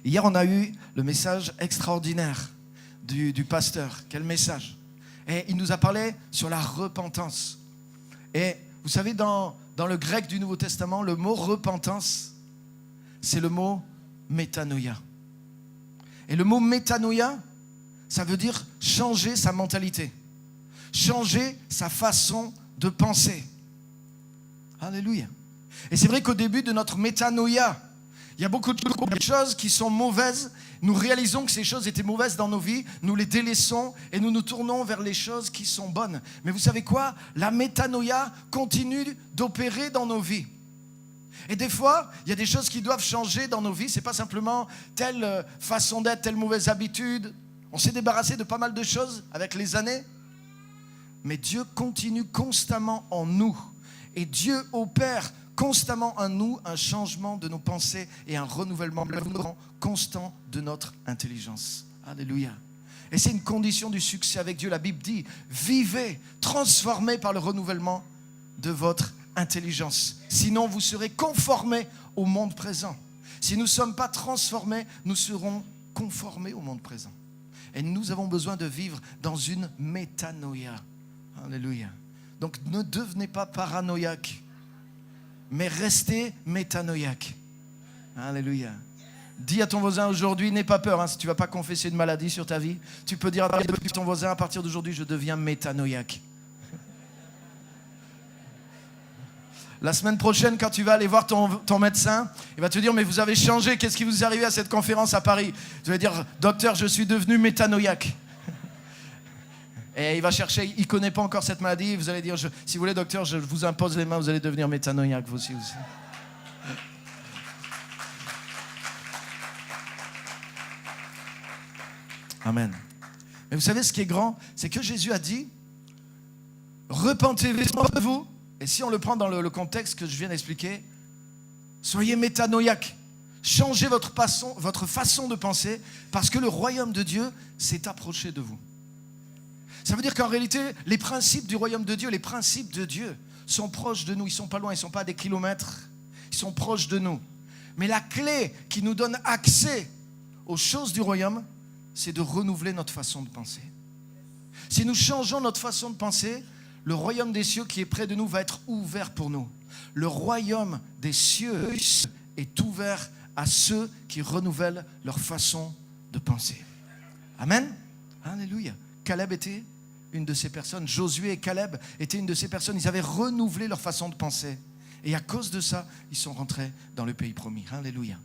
Hier, on a eu le message extraordinaire du pasteur. Quel message! Et il nous a parlé sur la repentance. Et vous savez, dans le grec du Nouveau Testament, le mot repentance, c'est le mot métanoïa. Et le mot métanoïa, ça veut dire changer sa mentalité, changer sa façon de penser. Alléluia. Et c'est vrai qu'au début de notre métanoïa, il y a beaucoup de choses qui sont mauvaises. Nous réalisons que ces choses étaient mauvaises dans nos vies. Nous les délaissons et nous nous tournons vers les choses qui sont bonnes. Mais vous savez quoi? La métanoïa continue d'opérer dans nos vies. Et des fois, il y a des choses qui doivent changer dans nos vies. Ce n'est pas simplement telle façon d'être, telle mauvaise habitude. On s'est débarrassé de pas mal de choses avec les années. Mais Dieu continue constamment en nous. Et Dieu opère constamment en nous un changement de nos pensées et un renouvellement constant de notre intelligence. Alléluia. Et c'est une condition du succès avec Dieu. La Bible dit, vivez transformés par le renouvellement de votre intelligence. Sinon, vous serez conformés au monde présent. Si nous ne sommes pas transformés, nous serons conformés au monde présent. Et nous avons besoin de vivre dans une métanoïa. Alléluia. Donc, ne devenez pas paranoïaque, mais restez métanoïaque. Alléluia. Dis à ton voisin aujourd'hui, n'aie pas peur, si tu ne vas pas confesser une maladie sur ta vie, tu peux dire à ton voisin, à partir d'aujourd'hui, je deviens métanoïaque. La semaine prochaine, quand tu vas aller voir ton médecin, il va te dire, mais vous avez changé, qu'est-ce qui vous est arrivé à cette conférence à Paris? Tu vas dire, docteur, je suis devenu métanoïaque. Et il va chercher, il ne connaît pas encore cette maladie. Vous allez dire, si vous voulez, docteur, je vous impose les mains, vous allez devenir métanoïaque, vous aussi. Amen. Mais vous savez, ce qui est grand, c'est que Jésus a dit, repentez-vous de vous. Et si on le prend dans le contexte que je viens d'expliquer, soyez métanoïaque. Changez votre façon de penser, parce que le royaume de Dieu s'est approché de vous. Ça veut dire qu'en réalité, les principes du royaume de Dieu, les principes de Dieu sont proches de nous. Ils ne sont pas loin, ils ne sont pas à des kilomètres. Ils sont proches de nous. Mais la clé qui nous donne accès aux choses du royaume, c'est de renouveler notre façon de penser. Si nous changeons notre façon de penser, le royaume des cieux qui est près de nous va être ouvert pour nous. Le royaume des cieux est ouvert à ceux qui renouvellent leur façon de penser. Amen. Alléluia. Caleb était une de ces personnes. Josué et Caleb étaient une de ces personnes. Ils avaient renouvelé leur façon de penser. Et à cause de ça, ils sont rentrés dans le pays promis. Alléluia.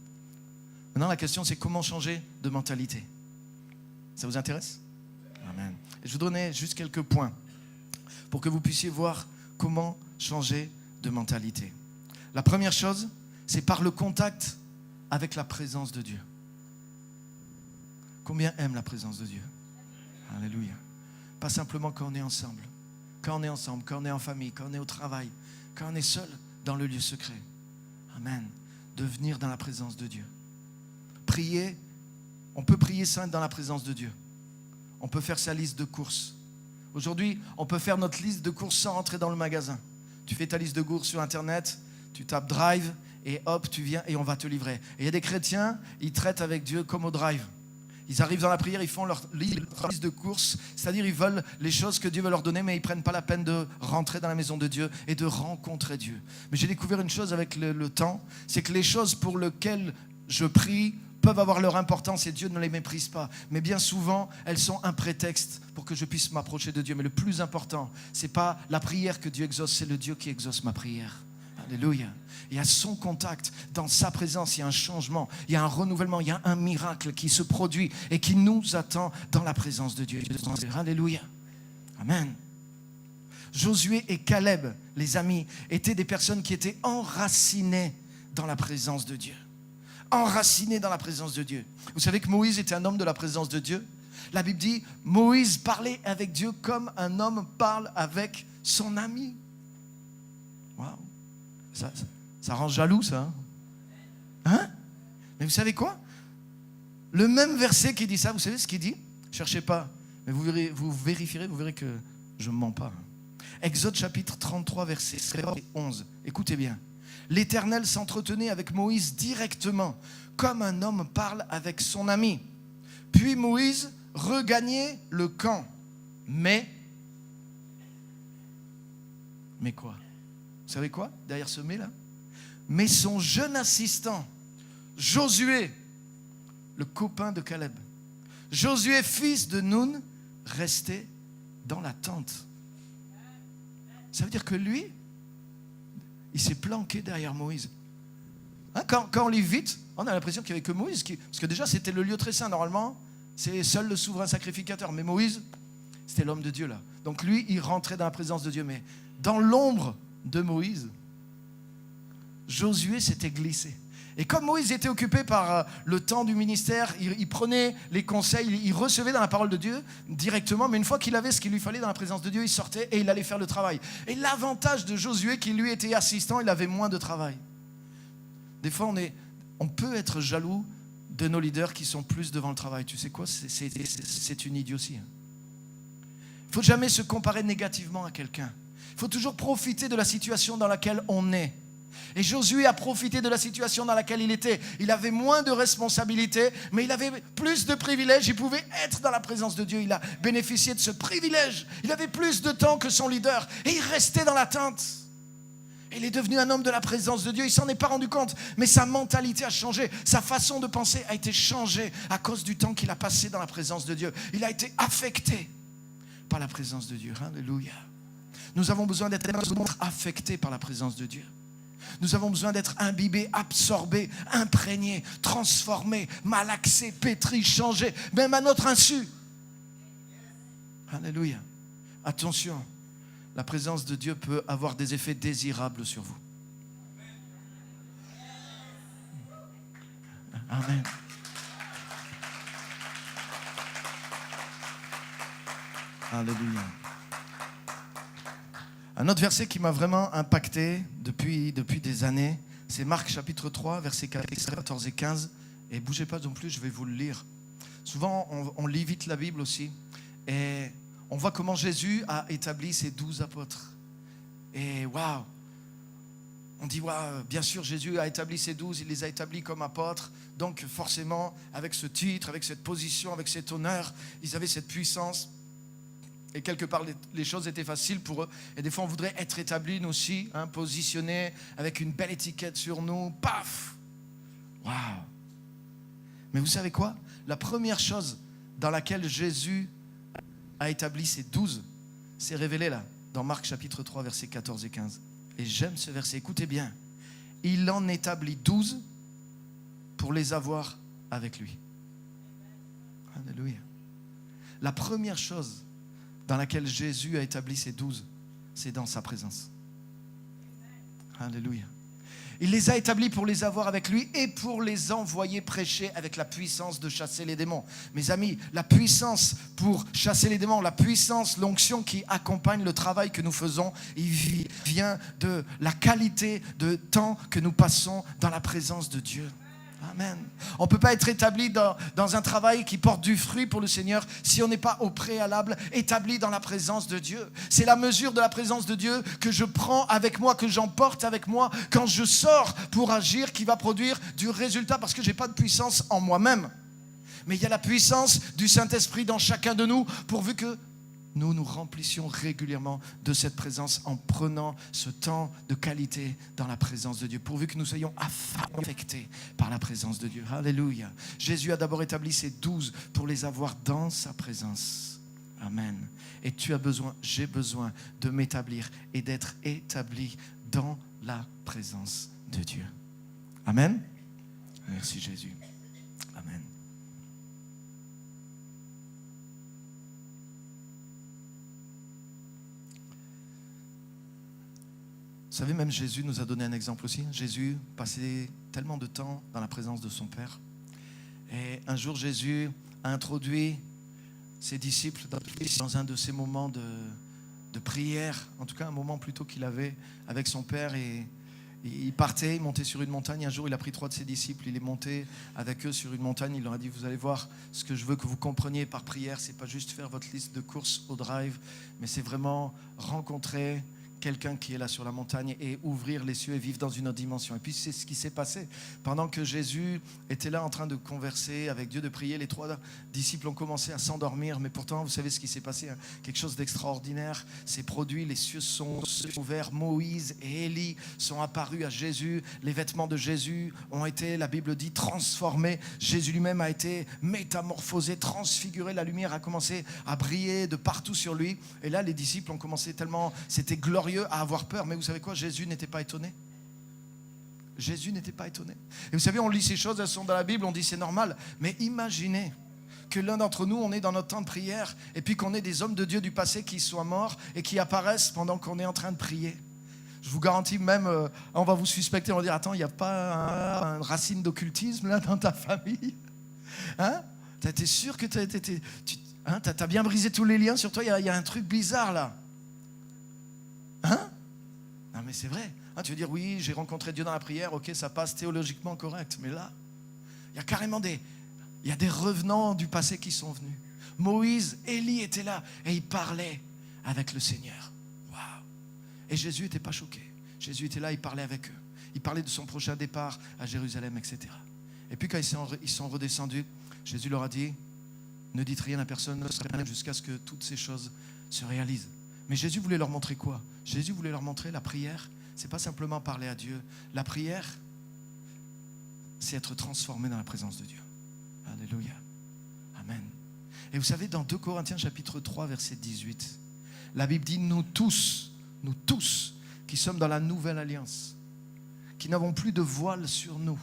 Maintenant, la question, c'est comment changer de mentalité. Ça vous intéresse? Amen. Et je vous donner juste quelques points pour que vous puissiez voir comment changer de mentalité. La première chose, c'est par le contact avec la présence de Dieu. Combien aiment la présence de Dieu? Alléluia. Pas simplement quand on est ensemble. Quand on est en famille, quand on est au travail, quand on est seul dans le lieu secret. Amen. De venir dans la présence de Dieu. Prier, on peut prier saint dans la présence de Dieu. On peut faire sa liste de courses. Aujourd'hui, on peut faire notre liste de courses sans rentrer dans le magasin. Tu fais ta liste de courses sur Internet, tu tapes Drive et hop, tu viens et on va te livrer. Et il y a des chrétiens, ils traitent avec Dieu comme au Drive. Ils arrivent dans la prière, ils font leur liste de courses, c'est-à-dire ils veulent les choses que Dieu veut leur donner, mais ils ne prennent pas la peine de rentrer dans la maison de Dieu et de rencontrer Dieu. Mais j'ai découvert une chose avec le temps, c'est que les choses pour lesquelles je prie peuvent avoir leur importance et Dieu ne les méprise pas. Mais bien souvent, elles sont un prétexte pour que je puisse m'approcher de Dieu. Mais le plus important, ce n'est pas la prière que Dieu exauce, c'est le Dieu qui exauce ma prière. Alléluia. Et à son contact, dans sa présence, il y a un changement, il y a un renouvellement, il y a un miracle qui se produit et qui nous attend dans la présence de Dieu. Alléluia. Amen. Josué et Caleb, les amis, étaient des personnes qui étaient enracinées dans la présence de Dieu. Enracinées dans la présence de Dieu. Vous savez que Moïse était un homme de la présence de Dieu. La Bible dit, Moïse parlait avec Dieu comme un homme parle avec son ami. Waouh. Ça rend jaloux, ça. Hein? Mais vous savez quoi? Le même verset qui dit ça, vous savez ce qu'il dit? Cherchez pas, mais vous vérifierez, vous verrez que je ne mens pas. Exode chapitre 33, verset 11. Écoutez bien. L'Éternel s'entretenait avec Moïse directement, comme un homme parle avec son ami. Puis Moïse regagnait le camp. Mais quoi? Vous savez quoi, derrière ce mais là? Mais son jeune assistant, Josué, le copain de Caleb, Josué, fils de Nun, restait dans la tente. Ça veut dire que lui, il s'est planqué derrière Moïse. Hein, quand on lit vite, on a l'impression qu'il n'y avait que Moïse. Parce que déjà, c'était le lieu très saint. Normalement, c'est seul le souverain sacrificateur. Mais Moïse, c'était l'homme de Dieu là. Donc lui, il rentrait dans la présence de Dieu. Mais dans l'ombre de Moïse, Josué s'était glissé. Et comme Moïse était occupé par le temps du ministère, il prenait les conseils, il recevait dans la parole de Dieu directement, mais une fois qu'il avait ce qu'il lui fallait dans la présence de Dieu, il sortait et il allait faire le travail. Et l'avantage de Josué, qui lui était assistant, il avait moins de travail. Des fois, on peut être jaloux de nos leaders qui sont plus devant le travail. Tu sais quoi? C'est une idiotie. Il ne faut jamais se comparer négativement à quelqu'un. Il faut toujours profiter de la situation dans laquelle on est. Et Josué a profité de la situation dans laquelle il était. Il avait moins de responsabilités, mais il avait plus de privilèges. Il pouvait être dans la présence de Dieu. Il a bénéficié de ce privilège. Il avait plus de temps que son leader. Et il restait dans la tente. Et il est devenu un homme de la présence de Dieu. Il ne s'en est pas rendu compte, mais sa mentalité a changé. Sa façon de penser a été changée à cause du temps qu'il a passé dans la présence de Dieu. Il a été affecté par la présence de Dieu. Alléluia. Nous avons besoin d'être affectés par la présence de Dieu. Nous avons besoin d'être imbibés, absorbés, imprégnés, transformés, malaxés, pétris, changés, même à notre insu. Alléluia. Attention, la présence de Dieu peut avoir des effets désirables sur vous. Amen. Alléluia. Un autre verset qui m'a vraiment impacté depuis des années, c'est Marc chapitre 3, versets 14 et 15. Et bougez pas non plus, je vais vous le lire. Souvent, on lit vite la Bible aussi. Et on voit comment Jésus a établi ses 12 apôtres. Et waouh! On dit, waouh, bien sûr, Jésus a établi ses 12, il les a établis comme apôtres. Donc forcément, avec ce titre, avec cette position, avec cet honneur, ils avaient cette puissance. Et quelque part, les choses étaient faciles pour eux. Et des fois, on voudrait être établis, nous aussi, positionnés, avec une belle étiquette sur nous. Paf! Waouh! Mais vous savez quoi? La première chose dans laquelle Jésus a établi ses 12, c'est révélé là, dans Marc chapitre 3, versets 14 et 15. Et j'aime ce verset, écoutez bien. Il en établit 12 pour les avoir avec lui. Alléluia. La première chose dans laquelle Jésus a établi ses 12, c'est dans sa présence. Alléluia. Il les a établis pour les avoir avec lui et pour les envoyer prêcher avec la puissance de chasser les démons. Mes amis, la puissance pour chasser les démons, la puissance, l'onction qui accompagne le travail que nous faisons, il vient de la qualité de temps que nous passons dans la présence de Dieu. Amen. On ne peut pas être établi dans un travail qui porte du fruit pour le Seigneur si on n'est pas au préalable établi dans la présence de Dieu. C'est la mesure de la présence de Dieu que je prends avec moi, que j'emporte avec moi quand je sors pour agir, qui va produire du résultat parce que je n'ai pas de puissance en moi-même. Mais il y a la puissance du Saint-Esprit dans chacun de nous pourvu que nous nous remplissions régulièrement de cette présence en prenant ce temps de qualité dans la présence de Dieu, pourvu que nous soyons affectés par la présence de Dieu. Alléluia. Jésus a d'abord établi ses 12 pour les avoir dans sa présence. Amen. Et j'ai besoin de m'établir et d'être établi dans la présence de Dieu. Amen. Merci Jésus. Amen. Vous savez, même Jésus nous a donné un exemple aussi. Jésus passait tellement de temps dans la présence de son Père. Et un jour, Jésus a introduit ses disciples dans un de ces moments de prière, en tout cas un moment plutôt qu'il avait avec son Père. Et il partait, il montait sur une montagne. Un jour, il a pris 3 de ses disciples, il est monté avec eux sur une montagne. Il leur a dit, vous allez voir, ce que je veux que vous compreniez par prière, c'est pas juste faire votre liste de courses au drive, mais c'est vraiment rencontrer quelqu'un qui est là sur la montagne et ouvrir les cieux et vivre dans une autre dimension. Et puis c'est ce qui s'est passé. Pendant que Jésus était là en train de converser avec Dieu, de prier, les 3 disciples ont commencé à s'endormir. Mais pourtant, vous savez ce qui s'est passé, hein? Quelque chose d'extraordinaire s'est produit. Les cieux sont ouverts. Moïse et Élie sont apparus à Jésus. Les vêtements de Jésus ont été, la Bible dit, transformés. Jésus lui-même a été métamorphosé, transfiguré. La lumière a commencé à briller de partout sur lui. Et là, les disciples ont commencé tellement, c'était glorieux, à avoir peur. Mais vous savez quoi? Jésus n'était pas étonné. Jésus n'était pas étonné. Et vous savez, on lit ces choses, elles sont dans la Bible, on dit c'est normal. Mais imaginez que l'un d'entre nous, on est dans notre temps de prière et puis qu'on ait des hommes de Dieu du passé qui soient morts et qui apparaissent pendant qu'on est en train de prier. Je vous garantis même, on va vous suspecter, on va dire, attends, il n'y a pas une racine d'occultisme là dans ta famille, hein? T'es sûr que t'as bien brisé tous les liens sur toi, il y a un truc bizarre là. Hein? Non mais c'est vrai. Ah, tu veux dire, oui, j'ai rencontré Dieu dans la prière, ok, ça passe théologiquement correct. Mais là, il y a carrément des revenants du passé qui sont venus. Moïse, Élie étaient là et ils parlaient avec le Seigneur. Waouh! Et Jésus n'était pas choqué. Jésus était là, il parlait avec eux. Il parlait de son prochain départ à Jérusalem, etc. Et puis quand ils sont redescendus, Jésus leur a dit, ne dites rien à personne jusqu'à ce que toutes ces choses se réalisent. Mais Jésus voulait leur montrer quoi? Jésus voulait leur montrer la prière. C'est pas simplement parler à Dieu. La prière, c'est être transformé dans la présence de Dieu. Alléluia. Amen. Et vous savez, dans 2 Corinthiens chapitre 3, verset 18, la Bible dit, nous tous, qui sommes dans la nouvelle alliance, qui n'avons plus de voile sur nous,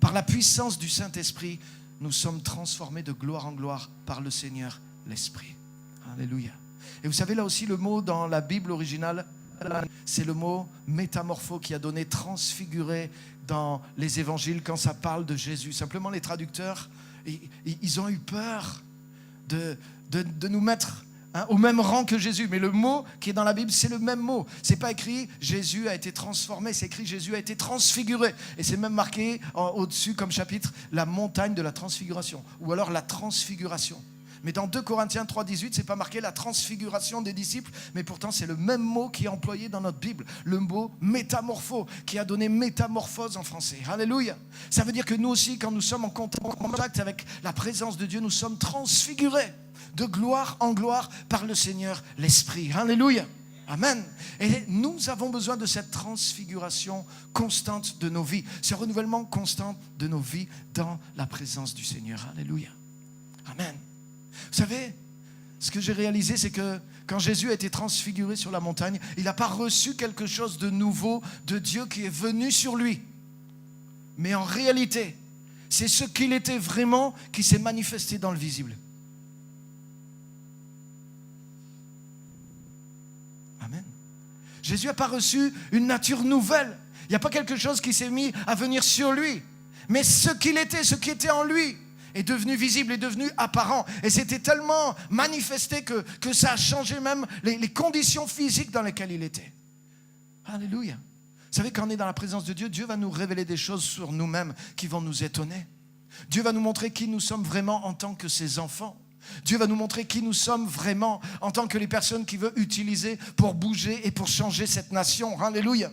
par la puissance du Saint-Esprit, nous sommes transformés de gloire en gloire par le Seigneur, l'Esprit. Alléluia. Et vous savez, là aussi, le mot dans la Bible originale, c'est le mot métamorpho qui a donné transfiguré dans les évangiles quand ça parle de Jésus. Simplement, les traducteurs, ils ont eu peur de nous mettre au même rang que Jésus. Mais le mot qui est dans la Bible, c'est le même mot. C'est pas écrit Jésus a été transformé, c'est écrit Jésus a été transfiguré. Et c'est même marqué au-dessus comme chapitre la montagne de la transfiguration. Ou alors la transfiguration. Mais dans 2 Corinthiens 3, 18, c'est pas marqué la transfiguration des disciples, mais pourtant c'est le même mot qui est employé dans notre Bible, le mot métamorpho, qui a donné métamorphose en français. Alléluia. Ça veut dire que nous aussi, quand nous sommes en contact avec la présence de Dieu, nous sommes transfigurés de gloire en gloire par le Seigneur, l'Esprit. Alléluia. Amen. Et nous avons besoin de cette transfiguration constante de nos vies, ce renouvellement constant de nos vies dans la présence du Seigneur. Alléluia. Amen. Vous savez, ce que j'ai réalisé, c'est que quand Jésus a été transfiguré sur la montagne, il n'a pas reçu quelque chose de nouveau de Dieu qui est venu sur lui. Mais en réalité, c'est ce qu'il était vraiment qui s'est manifesté dans le visible. Amen. Jésus n'a pas reçu une nature nouvelle. Il n'y a pas quelque chose qui s'est mis à venir sur lui. Mais ce qu'il était, ce qui était en lui, est devenu visible, est devenu apparent. Et c'était tellement manifesté que ça a changé même les conditions physiques dans lesquelles il était. Alléluia. Vous savez, quand on est dans la présence de Dieu, Dieu va nous révéler des choses sur nous-mêmes qui vont nous étonner. Dieu va nous montrer qui nous sommes vraiment en tant que ses enfants. Dieu va nous montrer qui nous sommes vraiment en tant que les personnes qu'il veut utiliser pour bouger et pour changer cette nation. Alléluia.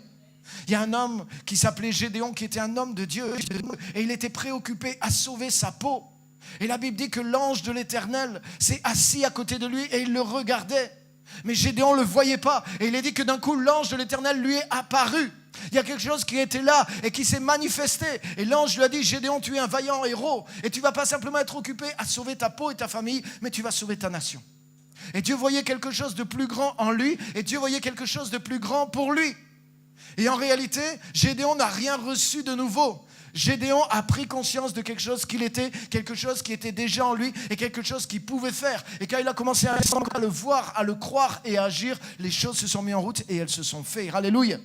Il y a un homme qui s'appelait Gédéon, qui était un homme de Dieu, et il était préoccupé à sauver sa peau. Et la Bible dit que l'ange de l'Éternel s'est assis à côté de lui et il le regardait. Mais Gédéon ne le voyait pas. Et il est dit que d'un coup, l'ange de l'Éternel lui est apparu. Il y a quelque chose qui était là et qui s'est manifesté. Et l'ange lui a dit, Gédéon, tu es un vaillant héros. Et tu ne vas pas simplement être occupé à sauver ta peau et ta famille, mais tu vas sauver ta nation. Et Dieu voyait quelque chose de plus grand en lui, et Dieu voyait quelque chose de plus grand pour lui. Et en réalité, Gédéon n'a rien reçu de nouveau. Gédéon a pris conscience de quelque chose qu'il était, quelque chose qui était déjà en lui et quelque chose qu'il pouvait faire. Et quand il a commencé à le voir, à le croire et à agir, les choses se sont mises en route et elles se sont faites. Alléluia.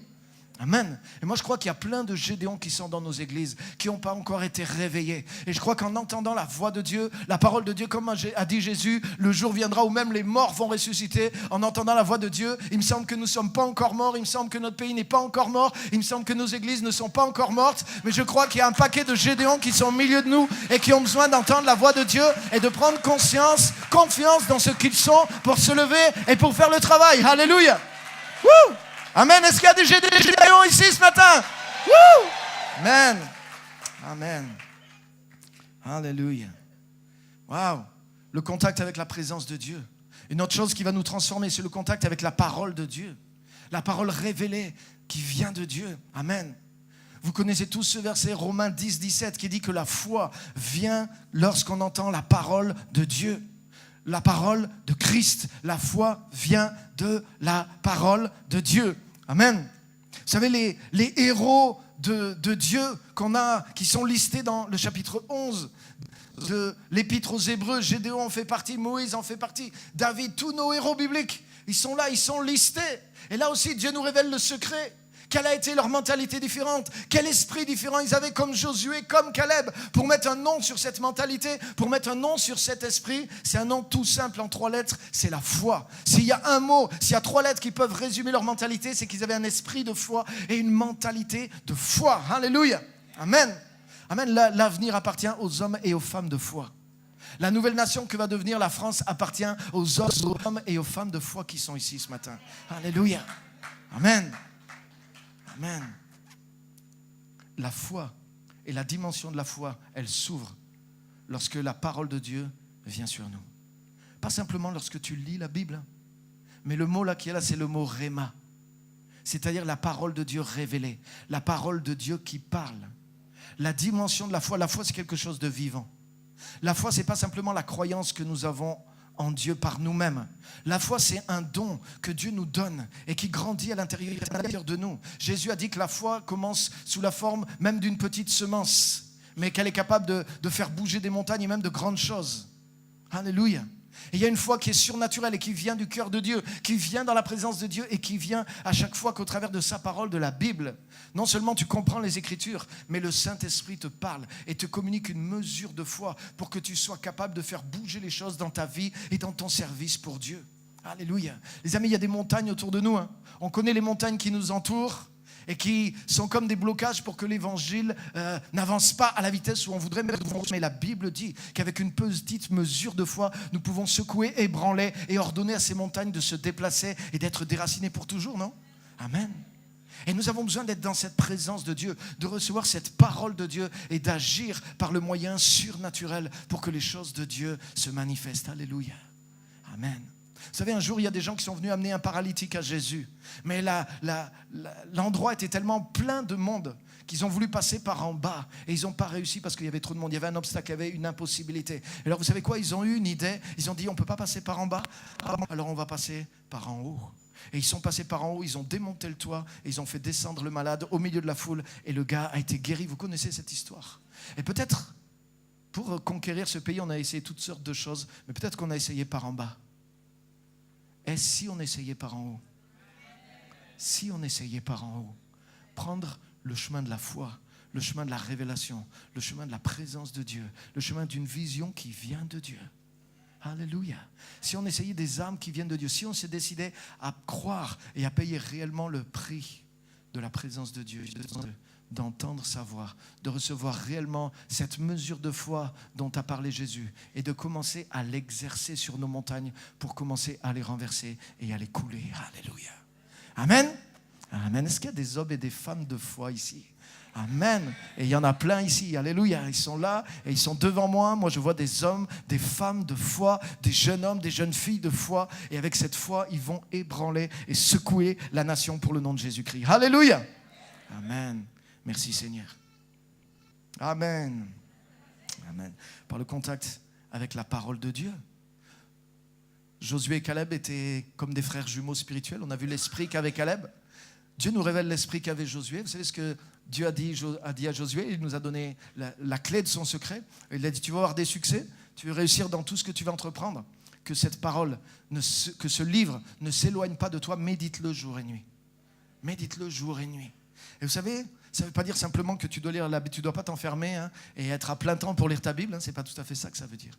Amen. Et moi je crois qu'il y a plein de Gédéons qui sont dans nos églises, qui n'ont pas encore été réveillés. Et je crois qu'en entendant la voix de Dieu, la parole de Dieu, comme a dit Jésus, le jour viendra où même les morts vont ressusciter. En entendant la voix de Dieu, il me semble que nous ne sommes pas encore morts, il me semble que notre pays n'est pas encore mort, il me semble que nos églises ne sont pas encore mortes. Mais je crois qu'il y a un paquet de Gédéons qui sont au milieu de nous et qui ont besoin d'entendre la voix de Dieu et de prendre confiance dans ce qu'ils sont pour se lever et pour faire le travail. Alléluia. Wouh! Amen. Est-ce qu'il y a des gédéons ici ce matin? Wouh! Amen. Amen. Alléluia. Waouh. Le contact avec la présence de Dieu. Une autre chose qui va nous transformer, c'est le contact avec la parole de Dieu. La parole révélée qui vient de Dieu. Amen. Vous connaissez tous ce verset, Romains 10, 17, qui dit que la foi vient lorsqu'on entend la parole de Dieu. La parole de Christ. La foi vient de la parole de Dieu. Amen. Vous savez, les héros de Dieu qu'on a, qui sont listés dans le chapitre 11 de l'Épître aux Hébreux, Gédéon en fait partie, Moïse en fait partie, David, tous nos héros bibliques, ils sont là, ils sont listés. Et là aussi, Dieu nous révèle le secret. Quelle a été leur mentalité différente? Quel esprit différent ils avaient, comme Josué, comme Caleb, pour mettre un nom sur cette mentalité, pour mettre un nom sur cet esprit? C'est un nom tout simple en 3 lettres, c'est la foi. S'il y a un mot, s'il y a 3 lettres qui peuvent résumer leur mentalité, c'est qu'ils avaient un esprit de foi et une mentalité de foi. Alléluia. Amen. Amen. L'avenir appartient aux hommes et aux femmes de foi. La nouvelle nation que va devenir la France appartient aux hommes et aux femmes de foi qui sont ici ce matin. Alléluia. Amen. Amen. La foi et la dimension de la foi, elle s'ouvre lorsque la parole de Dieu vient sur nous. Pas simplement lorsque tu lis la Bible, mais le mot là qui est là, c'est le mot Réma. C'est-à-dire la parole de Dieu révélée, la parole de Dieu qui parle. La dimension de la foi, c'est quelque chose de vivant. La foi, c'est pas simplement la croyance que nous avons en Dieu par nous-mêmes. La foi, c'est un don que Dieu nous donne et qui grandit à l'intérieur de nous. Jésus a dit que la foi commence sous la forme même d'une petite semence, mais qu'elle est capable de faire bouger des montagnes et même de grandes choses. Alléluia. Et il y a une foi qui est surnaturelle et qui vient du cœur de Dieu, qui vient dans la présence de Dieu et qui vient à chaque fois qu'au travers de sa parole, de la Bible, non seulement tu comprends les Écritures, mais le Saint-Esprit te parle et te communique une mesure de foi pour que tu sois capable de faire bouger les choses dans ta vie et dans ton service pour Dieu. Alléluia. Les amis, il y a des montagnes autour de nous. On connaît les montagnes qui nous entourent et qui sont comme des blocages pour que l'évangile n'avance pas à la vitesse où on voudrait. Mais la Bible dit qu'avec une petite mesure de foi, nous pouvons secouer, ébranler et ordonner à ces montagnes de se déplacer et d'être déracinées pour toujours, non? Amen. Et nous avons besoin d'être dans cette présence de Dieu, de recevoir cette parole de Dieu et d'agir par le moyen surnaturel pour que les choses de Dieu se manifestent. Alléluia. Amen. Vous savez, un jour, il y a des gens qui sont venus amener un paralytique à Jésus. Mais l'endroit était tellement plein de monde qu'ils ont voulu passer par en bas. Et ils n'ont pas réussi parce qu'il y avait trop de monde. Il y avait un obstacle, il y avait une impossibilité. Et alors, vous savez quoi? Ils ont eu une idée. Ils ont dit, on ne peut pas passer par en bas. Alors, on va passer par en haut. Et ils sont passés par en haut, ils ont démonté le toit. Et ils ont fait descendre le malade au milieu de la foule. Et le gars a été guéri. Vous connaissez cette histoire. Et peut-être, pour conquérir ce pays, on a essayé toutes sortes de choses. Mais peut-être qu'on a essayé par en bas. Et si on essayait par en haut? Si on essayait par en haut, prendre le chemin de la foi, le chemin de la révélation, le chemin de la présence de Dieu, le chemin d'une vision qui vient de Dieu. Alléluia. Si on essayait des âmes qui viennent de Dieu, si on s'est décidé à croire et à payer réellement le prix de la présence de Dieu, d'entendre sa voix, de recevoir réellement cette mesure de foi dont a parlé Jésus et de commencer à l'exercer sur nos montagnes pour commencer à les renverser et à les couler. Alléluia. Amen. Amen. Est-ce qu'il y a des hommes et des femmes de foi ici? Amen. Et il y en a plein ici. Alléluia. Ils sont là et ils sont devant moi. Moi, je vois des hommes, des femmes de foi, des jeunes hommes, des jeunes filles de foi. Et avec cette foi, ils vont ébranler et secouer la nation pour le nom de Jésus-Christ. Alléluia. Amen. Merci Seigneur. Amen. Amen. Par le contact avec la parole de Dieu. Josué et Caleb étaient comme des frères jumeaux spirituels. On a vu l'esprit qu'avait Caleb. Dieu nous révèle l'esprit qu'avait Josué. Vous savez ce que Dieu a dit à Josué? Il nous a donné la clé de son secret. Il a dit, tu vas avoir des succès, tu vas réussir dans tout ce que tu vas entreprendre. Que cette parole, que ce livre ne s'éloigne pas de toi. Médite-le jour et nuit. Médite-le jour et nuit. Et vous savez, Ça ne veut pas dire simplement que tu dois lire la Bible, tu ne dois pas t'enfermer et être à plein temps pour lire ta Bible. Ce n'est pas tout à fait ça que ça veut dire.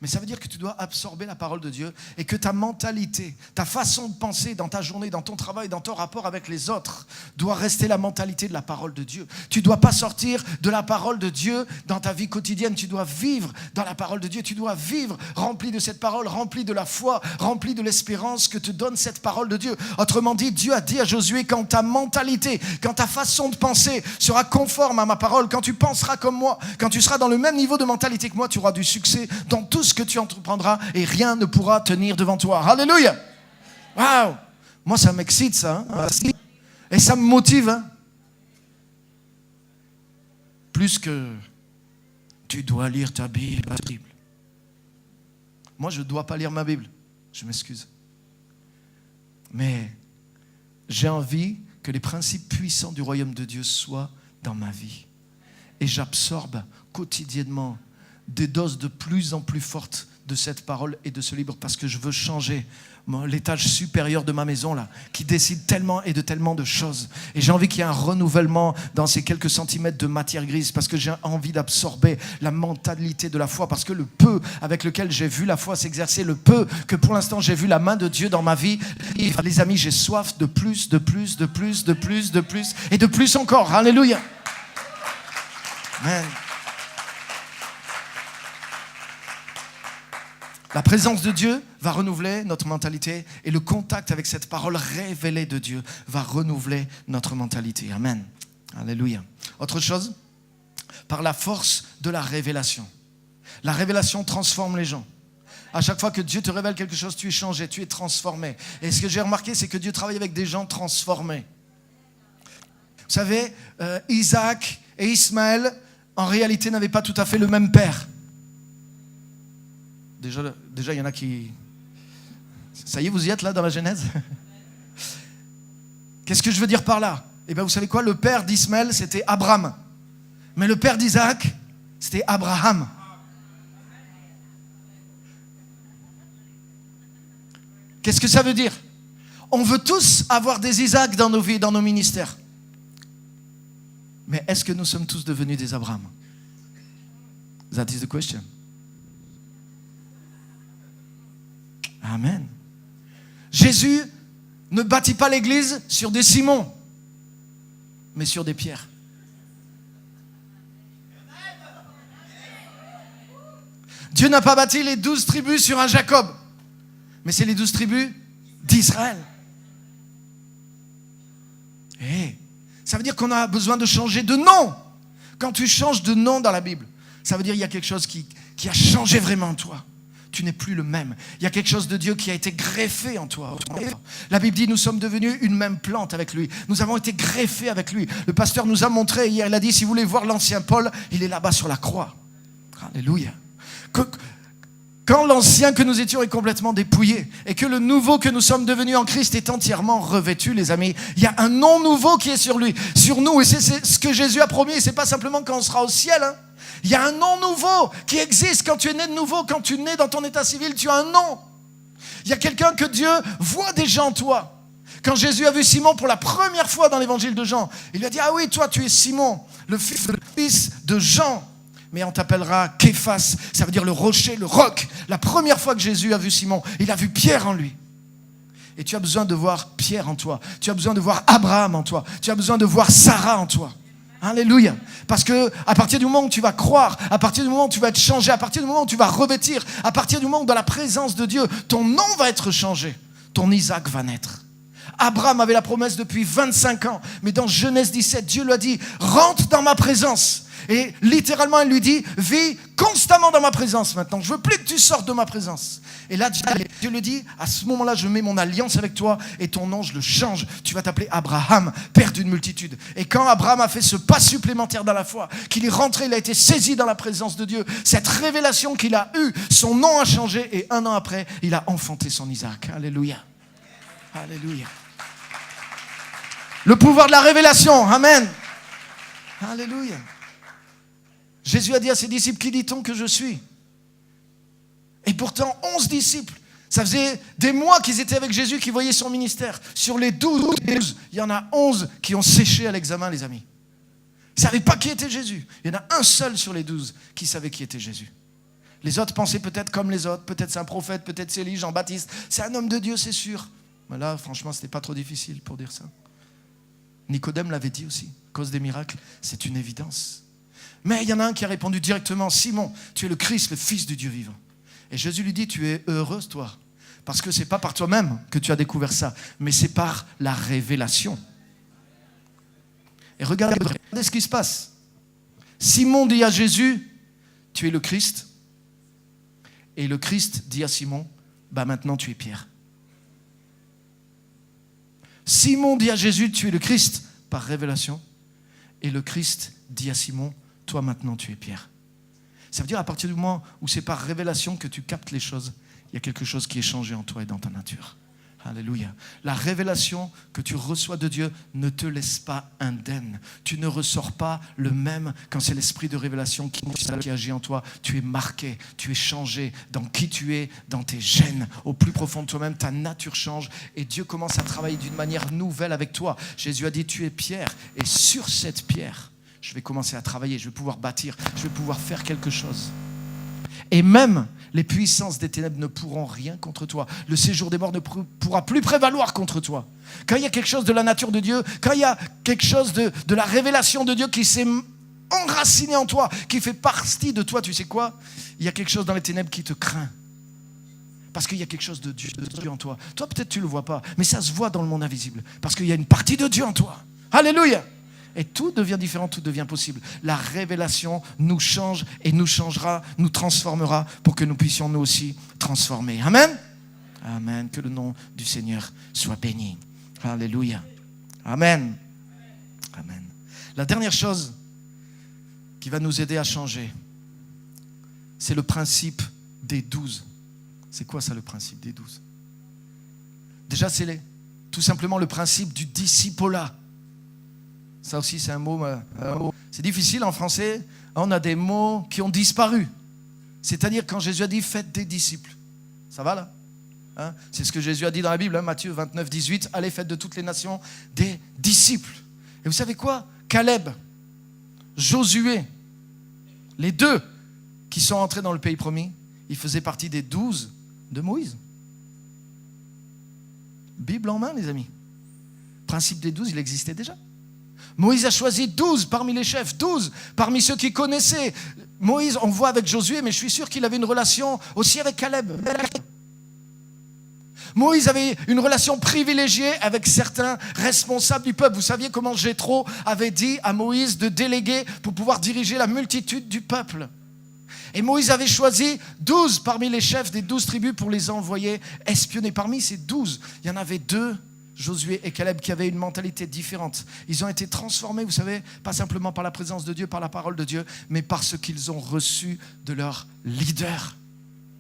Mais ça veut dire que tu dois absorber la parole de Dieu et que ta mentalité, ta façon de penser dans ta journée, dans ton travail, dans ton rapport avec les autres, doit rester la mentalité de la parole de Dieu. Tu ne dois pas sortir de la parole de Dieu dans ta vie quotidienne. Tu dois vivre dans la parole de Dieu. Tu dois vivre rempli de cette parole, rempli de la foi, rempli de l'espérance que te donne cette parole de Dieu. Autrement dit, Dieu a dit à Josué, quand ta mentalité, quand ta façon de penser sera conforme à ma parole, quand tu penseras comme moi, quand tu seras dans le même niveau de mentalité que moi, tu auras du succès dans tout ce que tu entreprendras et rien ne pourra tenir devant toi. Alléluia! Waouh! Moi, ça m'excite, ça. Et ça me motive. Plus que tu dois lire ta Bible. Moi, je ne dois pas lire ma Bible. Je m'excuse. Mais j'ai envie que les principes puissants du royaume de Dieu soient dans ma vie. Et j'absorbe quotidiennement des doses de plus en plus fortes de cette parole et de ce livre parce que je veux changer l'étage supérieur de ma maison là, qui décide tellement et de tellement de choses. Et j'ai envie qu'il y ait un renouvellement dans ces quelques centimètres de matière grise parce que j'ai envie d'absorber la mentalité de la foi, parce que le peu avec lequel j'ai vu la foi s'exercer, le peu que pour l'instant j'ai vu la main de Dieu dans ma vie, les amis, j'ai soif de plus, de plus, de plus, de plus, de plus et de plus encore. Alléluia. Amen. La présence de Dieu va renouveler notre mentalité et le contact avec cette parole révélée de Dieu va renouveler notre mentalité. Amen. Alléluia. Autre chose, par la force de la révélation. La révélation transforme les gens. À chaque fois que Dieu te révèle quelque chose, tu es changé, tu es transformé. Et ce que j'ai remarqué, c'est que Dieu travaille avec des gens transformés. Vous savez, Isaac et Ismaël, en réalité, n'avaient pas tout à fait le même père. Déjà, il y en a qui... Ça y est, vous y êtes là dans la Genèse? Qu'est-ce que je veux dire par là? Eh bien, vous savez quoi? Le père d'Ismaël, c'était Abraham. Mais le père d'Isaac, c'était Abraham. Qu'est-ce que ça veut dire? On veut tous avoir des Isaac dans nos vies, dans nos ministères. Mais est-ce que nous sommes tous devenus des Abraham? That is the question. Amen. Jésus ne bâtit pas l'église sur des Simons, mais sur des pierres. Dieu n'a pas bâti les 12 tribus sur un Jacob, mais c'est les 12 tribus d'Israël. Et ça veut dire qu'on a besoin de changer de nom. Quand tu changes de nom dans la Bible, ça veut dire qu'il y a quelque chose qui a changé vraiment en toi. Tu n'es plus le même. Il y a quelque chose de Dieu qui a été greffé en toi. La Bible dit, nous sommes devenus une même plante avec lui. Nous avons été greffés avec lui. Le pasteur nous a montré hier, il a dit, si vous voulez voir l'ancien Paul, il est là-bas sur la croix. Alléluia. Quand l'ancien que nous étions est complètement dépouillé et que le nouveau que nous sommes devenus en Christ est entièrement revêtu, les amis, il y a un nom nouveau qui est sur lui, sur nous. Et c'est ce que Jésus a promis. Et c'est pas simplement quand on sera au ciel, Il y a un nom nouveau qui existe quand tu es né de nouveau, quand tu nais dans ton état civil, tu as un nom. Il y a quelqu'un que Dieu voit déjà en toi. Quand Jésus a vu Simon pour la première fois dans l'évangile de Jean, il lui a dit, ah oui, toi tu es Simon, le fils de Jean. Mais on t'appellera Képhas, ça veut dire le rocher, le roc. La première fois que Jésus a vu Simon, il a vu Pierre en lui. Et tu as besoin de voir Pierre en toi. Tu as besoin de voir Abraham en toi. Tu as besoin de voir Sarah en toi. Alléluia. Parce que à partir du moment où tu vas croire, à partir du moment où tu vas être changé, à partir du moment où tu vas revêtir, à partir du moment où dans la présence de Dieu, ton nom va être changé, ton Isaac va naître. Abraham avait la promesse depuis 25 ans, mais dans Genèse 17, Dieu lui a dit, rentre dans ma présence. Et littéralement, il lui dit, vis constamment dans ma présence maintenant. Je veux plus que tu sortes de ma présence. Et là, Dieu lui dit, à ce moment-là, je mets mon alliance avec toi et ton nom, je le change. Tu vas t'appeler Abraham, père d'une multitude. Et quand Abraham a fait ce pas supplémentaire dans la foi, qu'il est rentré, il a été saisi dans la présence de Dieu, cette révélation qu'il a eue, son nom a changé et 1 an après, il a enfanté son Isaac. Alléluia. Alléluia. Le pouvoir de la révélation. Amen. Alléluia. Jésus a dit à ses disciples, qui dit-on que je suis? Et pourtant, 11 disciples. Ça faisait des mois qu'ils étaient avec Jésus, qui voyaient son ministère. Sur les 12, il y en a 11 qui ont séché à l'examen, les amis. Ils ne savaient pas qui était Jésus. Il y en a un seul sur les 12 qui savait qui était Jésus. Les autres pensaient peut-être comme les autres, peut-être c'est un prophète, peut-être c'est Élie, Jean-Baptiste. C'est un homme de Dieu, c'est sûr. Mais là, franchement, ce n'était pas trop difficile pour dire ça. Nicodème l'avait dit aussi, à cause des miracles, c'est une évidence. Mais il y en a un qui a répondu directement, Simon, tu es le Christ, le Fils du Dieu vivant. Et Jésus lui dit, tu es heureuse toi, parce que ce n'est pas par toi-même que tu as découvert ça, mais c'est par la révélation. Et regardez ce qui se passe. Simon dit à Jésus, tu es le Christ. Et le Christ dit à Simon, maintenant tu es Pierre. Simon dit à Jésus, tu es le Christ, par révélation. Et le Christ dit à Simon, toi maintenant tu es Pierre. Ça veut dire à partir du moment où c'est par révélation que tu captes les choses, il y a quelque chose qui est changé en toi et dans ta nature. Alléluia. La révélation que tu reçois de Dieu ne te laisse pas indemne. Tu ne ressors pas le même quand c'est l'esprit de révélation qui agit en toi. Tu es marqué, tu es changé dans qui tu es, dans tes gènes. Au plus profond de toi-même, ta nature change et Dieu commence à travailler d'une manière nouvelle avec toi. Jésus a dit, tu es pierre et sur cette pierre, je vais commencer à travailler, je vais pouvoir bâtir, je vais pouvoir faire quelque chose. Et même les puissances des ténèbres ne pourront rien contre toi. Le séjour des morts ne pourra plus prévaloir contre toi. Quand il y a quelque chose de la nature de Dieu, quand il y a quelque chose de la révélation de Dieu qui s'est enraciné en toi, qui fait partie de toi, tu sais quoi? Il y a quelque chose dans les ténèbres qui te craint. Parce qu'il y a quelque chose de Dieu en toi. Toi, peut-être tu ne le vois pas, mais ça se voit dans le monde invisible. Parce qu'il y a une partie de Dieu en toi. Alléluia! Et tout devient différent, tout devient possible. La révélation nous change et nous changera, nous transformera pour que nous puissions nous aussi transformer. Amen. Amen. Que le nom du Seigneur soit béni. Alléluia. Amen. Amen. La dernière chose qui va nous aider à changer, c'est le principe des 12. C'est quoi ça, le principe des 12? Déjà, c'est tout simplement le principe du discipolat. Ça aussi, c'est un mot. C'est difficile en français. On a des mots qui ont disparu. C'est-à-dire quand Jésus a dit, faites des disciples. Ça va là? C'est ce que Jésus a dit dans la Bible, Matthieu 29, 18. Allez, faites de toutes les nations des disciples. Et vous savez quoi? Caleb, Josué, les deux qui sont entrés dans le pays promis, ils faisaient partie des 12 de Moïse. Bible en main, les amis. Le principe des 12, il existait déjà. Moïse a choisi 12 parmi les chefs, 12 parmi ceux qui connaissaient. Moïse, on voit avec Josué, mais je suis sûr qu'il avait une relation aussi avec Caleb. Moïse avait une relation privilégiée avec certains responsables du peuple. Vous saviez comment Jéthro avait dit à Moïse de déléguer pour pouvoir diriger la multitude du peuple. Et Moïse avait choisi 12 parmi les chefs des 12 tribus pour les envoyer espionner. Parmi ces 12, il y en avait 2, Josué et Caleb, qui avaient une mentalité différente. Ils ont été transformés, vous savez, pas simplement par la présence de Dieu, par la parole de Dieu, mais par ce qu'ils ont reçu de leur leader.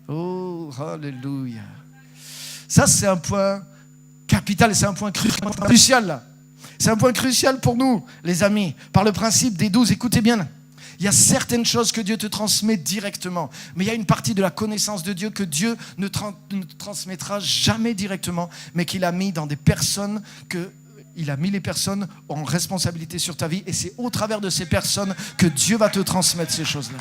Oh, alléluia. Ça, c'est un point capital, c'est un point crucial là. C'est un point crucial pour nous, les amis, par le principe des 12. Écoutez bien. Il y a certaines choses que Dieu te transmet directement, mais il y a une partie de la connaissance de Dieu que Dieu ne transmettra jamais directement, mais qu'il a mis dans des personnes, il a mis les personnes en responsabilité sur ta vie, et c'est au travers de ces personnes que Dieu va te transmettre ces choses-là.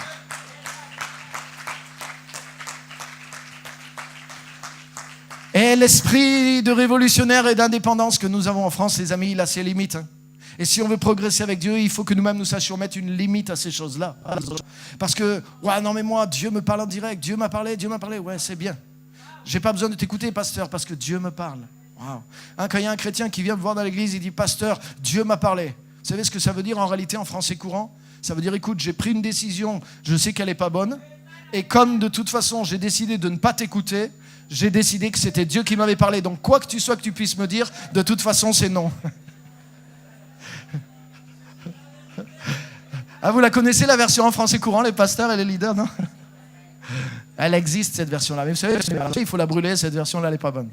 Et l'esprit de révolutionnaire et d'indépendance que nous avons en France, les amis, il a ses limites. Et si on veut progresser avec Dieu, il faut que nous-mêmes nous sachions mettre une limite à ces choses-là. Parce que, ouais, non mais moi, Dieu me parle en direct, Dieu m'a parlé, ouais, c'est bien. J'ai pas besoin de t'écouter, pasteur, parce que Dieu me parle. Wow. Quand il y a un chrétien qui vient me voir dans l'église, il dit, pasteur, Dieu m'a parlé. Vous savez ce que ça veut dire en réalité en français courant? Ça veut dire, écoute, j'ai pris une décision, je sais qu'elle n'est pas bonne, et comme de toute façon, j'ai décidé de ne pas t'écouter, j'ai décidé que c'était Dieu qui m'avait parlé. Donc, quoi que tu sois que tu puisses me dire, de toute façon, c'est non. Ah, vous la connaissez, la version en français courant, les pasteurs et les leaders, non? Elle existe, cette version-là. Mais vous savez, il faut la brûler, cette version-là, elle n'est pas bonne.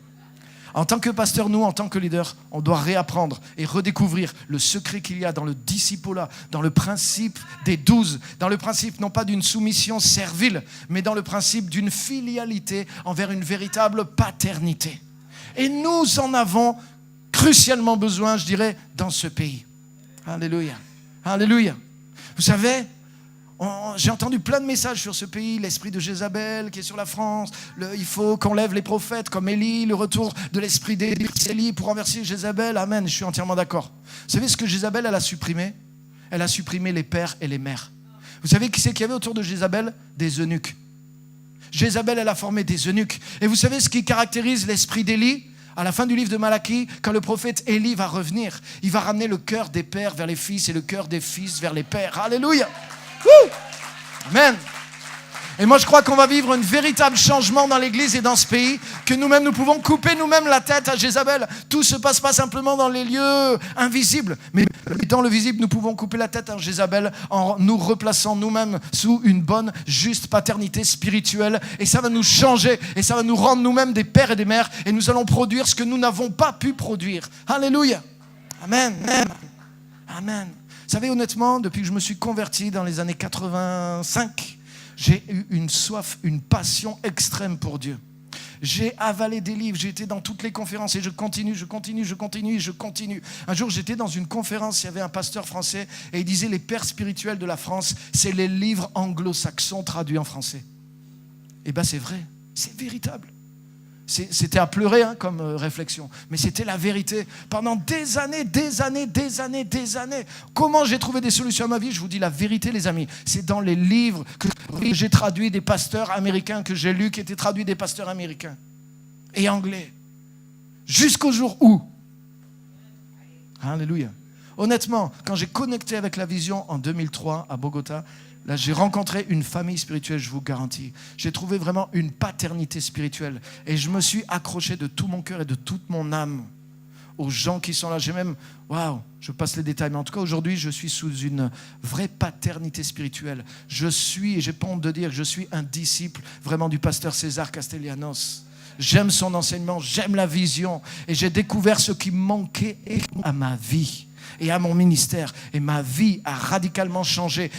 En tant que pasteur, nous, en tant que leader, on doit réapprendre et redécouvrir le secret qu'il y a dans le discipolat, dans le principe des 12, dans le principe non pas d'une soumission servile, mais dans le principe d'une filialité envers une véritable paternité. Et nous en avons crucialement besoin, je dirais, dans ce pays. Alléluia. Alléluia. Vous savez, j'ai entendu plein de messages sur ce pays, l'esprit de Jézabel qui est sur la France, il faut qu'on lève les prophètes comme Élie, le retour de l'esprit d'Élie pour renverser Jézabel. Amen, je suis entièrement d'accord. Vous savez ce que Jézabel, elle a supprimé? Elle a supprimé les pères et les mères. Vous savez qui c'est qu'il y avait autour de Jézabel? Des eunuques. Jézabel, elle a formé des eunuques. Et vous savez ce qui caractérise l'esprit d'Élie? À la fin du livre de Malachie, quand le prophète Élie va revenir, il va ramener le cœur des pères vers les fils et le cœur des fils vers les pères. Alléluia! Woo! Amen. Et moi je crois qu'on va vivre un véritable changement dans l'église et dans ce pays, que nous-mêmes nous pouvons couper nous-mêmes la tête à Jézabel. Tout se passe pas simplement dans les lieux invisibles, mais dans le visible nous pouvons couper la tête à Jézabel en nous replaçant nous-mêmes sous une bonne, juste paternité spirituelle, et ça va nous changer et ça va nous rendre nous-mêmes des pères et des mères, et nous allons produire ce que nous n'avons pas pu produire. Alléluia. Amen. Amen. Amen. Vous savez, honnêtement, depuis que je me suis converti dans les années 85, j'ai eu une soif, une passion extrême pour Dieu. J'ai avalé des livres, j'ai été dans toutes les conférences et je continue. Un jour, j'étais dans une conférence, il y avait un pasteur français et il disait les pères spirituels de la France, c'est les livres anglo-saxons traduits en français. Et bien c'est vrai, c'est véritable. C'était à pleurer comme réflexion, mais c'était la vérité. Pendant des années. Comment j'ai trouvé des solutions à ma vie? Je vous dis la vérité, les amis. C'est dans les livres que j'ai traduits des pasteurs américains, que j'ai lus, qui étaient traduits des pasteurs américains et anglais. Jusqu'au jour où, alléluia. Honnêtement, quand j'ai connecté avec la vision en 2003 à Bogota, là, j'ai rencontré une famille spirituelle, je vous garantis. J'ai trouvé vraiment une paternité spirituelle. Et je me suis accroché de tout mon cœur et de toute mon âme aux gens qui sont là. J'ai même, je passe les détails, mais en tout cas, aujourd'hui, je suis sous une vraie paternité spirituelle. Je suis, et j'ai pas honte de dire que je suis un disciple vraiment du pasteur César Castellanos. J'aime son enseignement, j'aime la vision. Et j'ai découvert ce qui manquait à ma vie et à mon ministère. Et ma vie a radicalement changé.